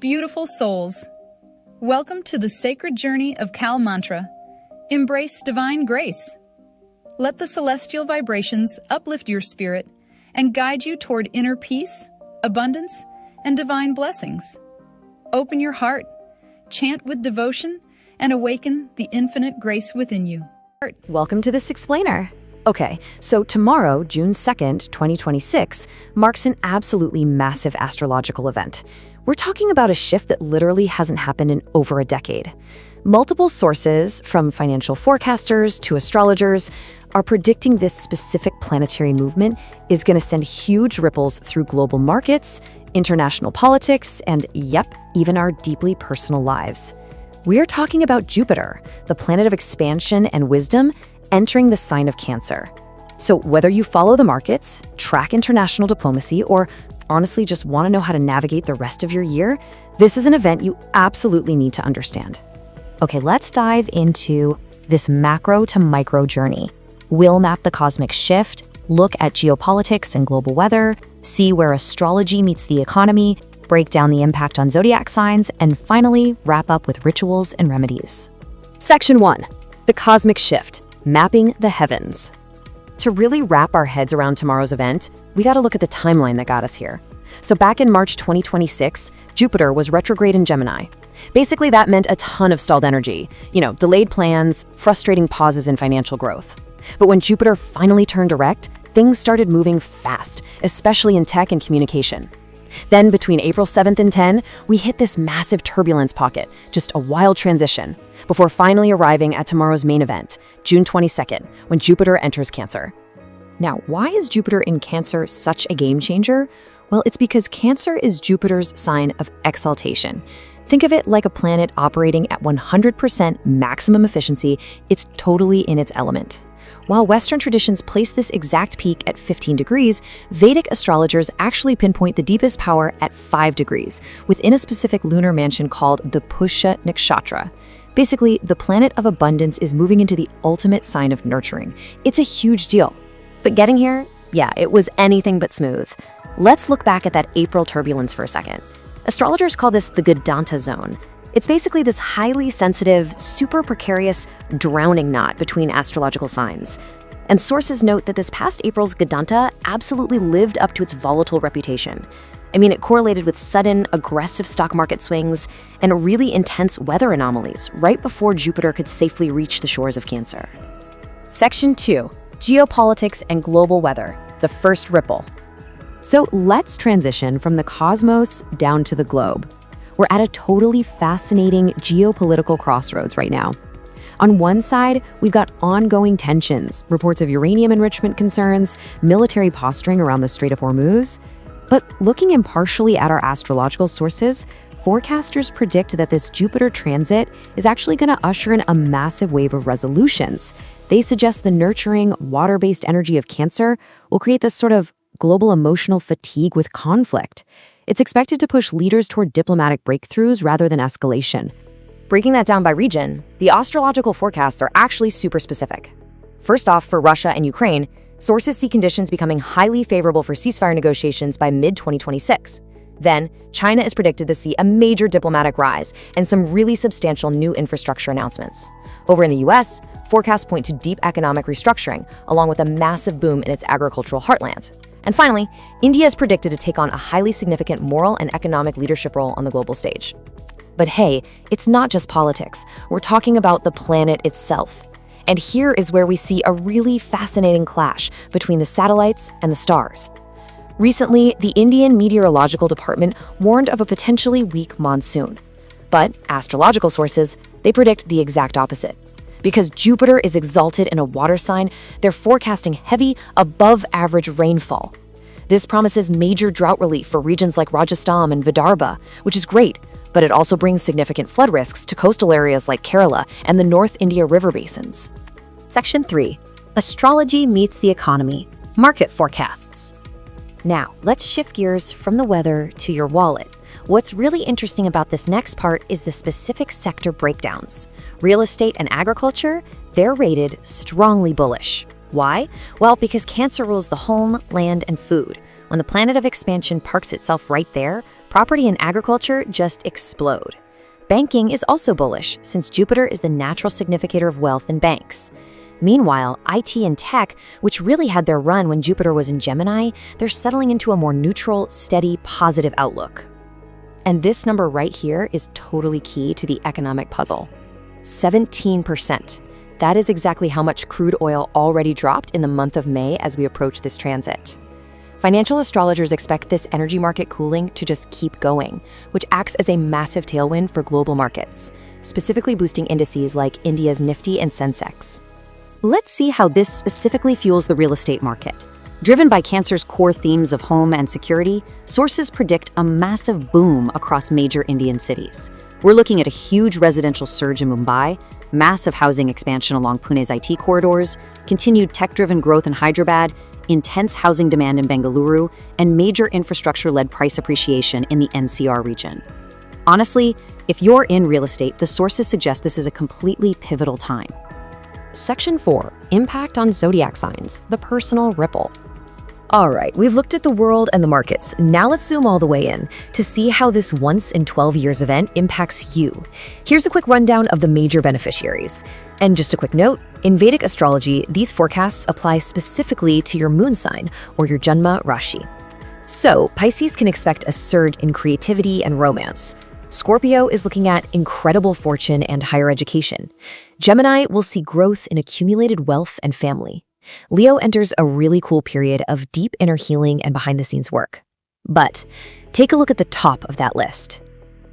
Beautiful souls, welcome to the sacred journey of Kal Mantra. Embrace divine grace. Let the celestial vibrations uplift your spirit and guide you toward inner peace, abundance, and divine blessings. Open your heart, chant with devotion, and awaken the infinite grace within you. Welcome to this explainer. Okay, so tomorrow, June 2nd, 2026, marks an absolutely massive astrological event. We're talking about a shift that literally hasn't happened in over a decade. Multiple sources, from financial forecasters to astrologers, are predicting this specific planetary movement is going to send huge ripples through global markets, international politics, and yep, even our deeply personal lives. We're talking about Jupiter, the planet of expansion and wisdom, entering the sign of Cancer. So whether you follow the markets, track international diplomacy, or honestly just want to know how to navigate the rest of your year, this is an event you absolutely need to understand. Okay, let's dive into this macro to micro journey. We'll map the cosmic shift, look at geopolitics and global weather, see where astrology meets the economy, break down the impact on zodiac signs, and finally wrap up with rituals and remedies. Section 1. The cosmic shift, mapping the heavens. To really wrap our heads around tomorrow's event, we got to look at the timeline that got us here. So back in March 2026, Jupiter was retrograde in Gemini. Basically, that meant a ton of stalled energy, delayed plans, frustrating pauses in financial growth. But when Jupiter finally turned direct, things started moving fast, especially in tech and communication. Then between April 7th and 10, we hit this massive turbulence pocket, just a wild transition, before finally arriving at tomorrow's main event, June 22nd, when Jupiter enters Cancer. Now, why is Jupiter in Cancer such a game changer? Well, it's because Cancer is Jupiter's sign of exaltation. Think of it like a planet operating at 100% maximum efficiency. It's totally in its element. While Western traditions place this exact peak at 15 degrees, Vedic astrologers actually pinpoint the deepest power at 5 degrees, within a specific lunar mansion called the Puja nakshatra. Basically, the planet of abundance is moving into the ultimate sign of nurturing. It's a huge deal. But getting here, yeah, it was anything but smooth. Let's look back at that April turbulence for a second. Astrologers call this the Vedanta zone. It's basically this highly sensitive, super precarious drowning knot between astrological signs. And sources note that this past April's Vedanta absolutely lived up to its volatile reputation. I mean, it correlated with sudden, aggressive stock market swings and really intense weather anomalies right before Jupiter could safely reach the shores of Cancer. Section 2. Geopolitics and global weather, the first ripple. So let's transition from the cosmos down to the globe. We're at a totally fascinating geopolitical crossroads right now. On one side, we've got ongoing tensions, reports of uranium enrichment concerns, military posturing around the Strait of Hormuz. But looking impartially at our astrological sources, forecasters predict that this Jupiter transit is actually going to usher in a massive wave of resolutions. They suggest the nurturing, water-based energy of Cancer will create this sort of global emotional fatigue with conflict. It's expected to push leaders toward diplomatic breakthroughs rather than escalation. Breaking that down by region, the astrological forecasts are actually super specific. First off, for Russia and Ukraine, sources see conditions becoming highly favorable for ceasefire negotiations by mid-2026. Then, China is predicted to see a major diplomatic rise and some really substantial new infrastructure announcements. Over in the US, forecasts point to deep economic restructuring, along with a massive boom in its agricultural heartland. And finally, India is predicted to take on a highly significant moral and economic leadership role on the global stage. But hey, it's not just politics. We're talking about the planet itself. And here is where we see a really fascinating clash between the satellites and the stars. Recently, the Indian Meteorological Department warned of a potentially weak monsoon. But astrological sources, they predict the exact opposite. Because Jupiter is exalted in a water sign, they're forecasting heavy, above-average rainfall. This promises major drought relief for regions like Rajasthan and Vidarbha, which is great, but it also brings significant flood risks to coastal areas like Kerala and the North India river basins. Section 3. Astrology meets the economy, market forecasts. Now, let's shift gears from the weather to your wallet. What's really interesting about this next part is the specific sector breakdowns. Real estate and agriculture, they're rated strongly bullish. Why? Well, because Cancer rules the home, land, and food. When the planet of expansion parks itself right there, Property and agriculture just explode. Banking is also bullish, since Jupiter is the natural significator of wealth in banks. Meanwhile, IT and tech, which really had their run when Jupiter was in Gemini, they're settling into a more neutral, steady, positive outlook. And this number right here is totally key to the economic puzzle. 17%. That is exactly how much crude oil already dropped in the month of May as we approach this transit. Financial astrologers expect this energy market cooling to just keep going, which acts as a massive tailwind for global markets, specifically boosting indices like India's Nifty and Sensex. Let's see how this specifically fuels the real estate market. Driven by Cancer's core themes of home and security, sources predict a massive boom across major Indian cities. We're looking at a huge residential surge in Mumbai, massive housing expansion along Pune's IT corridors, continued tech-driven growth in Hyderabad, intense housing demand in Bengaluru, and major infrastructure-led price appreciation in the NCR region. Honestly, if you're in real estate, the sources suggest this is a completely pivotal time. Section 4. Impact on zodiac signs, the personal ripple. All right, we've looked at the world and the markets. Now let's zoom all the way in to see how this once in 12 years event impacts you. Here's a quick rundown of the major beneficiaries. And just a quick note, in Vedic astrology, these forecasts apply specifically to your moon sign or your Janma Rashi. So, Pisces can expect a surge in creativity and romance. Scorpio is looking at incredible fortune and higher education. Gemini will see growth in accumulated wealth and family. Leo enters a really cool period of deep inner healing and behind-the-scenes work. But take a look at the top of that list.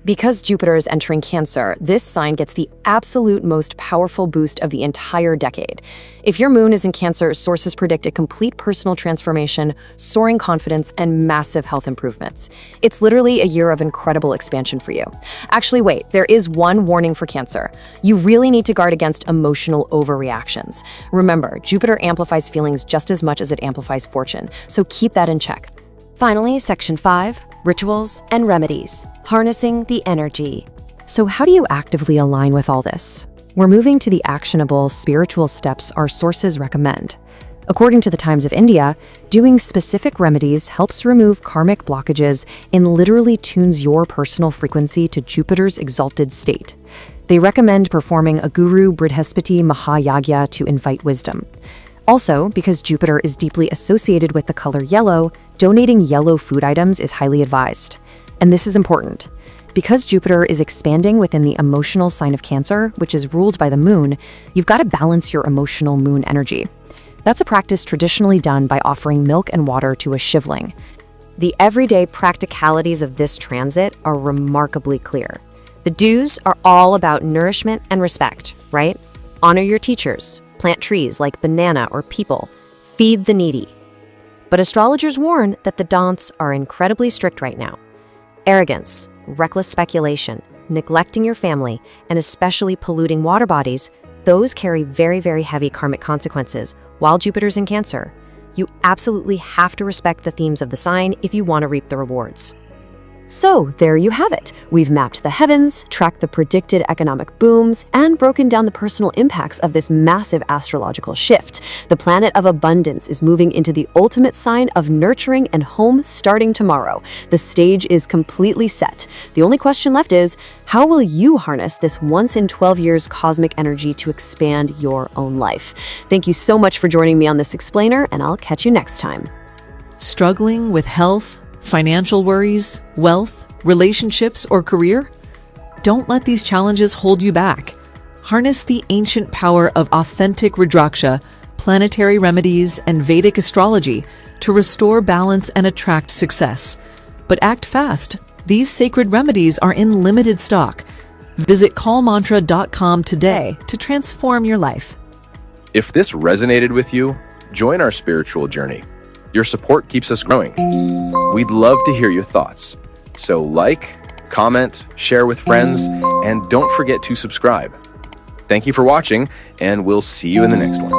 Because Jupiter is entering Cancer, this sign gets the absolute most powerful boost of the entire decade. If your moon is in Cancer, sources predict a complete personal transformation, soaring confidence, and massive health improvements. It's literally a year of incredible expansion for you. Actually, wait, there is one warning for Cancer. You really need to guard against emotional overreactions. Remember, Jupiter amplifies feelings just as much as it amplifies fortune, so keep that in check. Finally, Section 5, Rituals and Remedies, harnessing the energy. So how do you actively align with all this? We're moving to the actionable spiritual steps our sources recommend. According to the Times of India, doing specific remedies helps remove karmic blockages and literally tunes your personal frequency to Jupiter's exalted state. They recommend performing a Guru Brihaspati Mahayagya to invite wisdom. Also, because Jupiter is deeply associated with the color yellow, donating yellow food items is highly advised. And this is important. Because Jupiter is expanding within the emotional sign of Cancer, which is ruled by the moon, you've got to balance your emotional moon energy. That's a practice traditionally done by offering milk and water to a shivling. The everyday practicalities of this transit are remarkably clear. The do's are all about nourishment and respect, right? Honor your teachers, plant trees like banana or peepal, feed the needy. But astrologers warn that the don'ts are incredibly strict right now. Arrogance, reckless speculation, neglecting your family, and especially polluting water bodies, those carry very, very heavy karmic consequences while Jupiter's in Cancer. You absolutely have to respect the themes of the sign if you want to reap the rewards. So there you have it. We've mapped the heavens, tracked the predicted economic booms, and broken down the personal impacts of this massive astrological shift. The planet of abundance is moving into the ultimate sign of nurturing and home starting tomorrow. The stage is completely set. The only question left is, how will you harness this once in 12 years cosmic energy to expand your own life? Thank you so much for joining me on this explainer, and I'll catch you next time. Struggling with health, financial worries, wealth, relationships, or career? Don't let these challenges hold you back. Harness the ancient power of authentic Rudraksha, planetary remedies, and Vedic astrology to restore balance and attract success. But act fast. These sacred remedies are in limited stock. Visit callmantra.com today to transform your life. If this resonated with you, join our spiritual journey. Your support keeps us growing. We'd love to hear your thoughts. So like, comment, share with friends, and don't forget to subscribe. Thank you for watching, and we'll see you in the next one.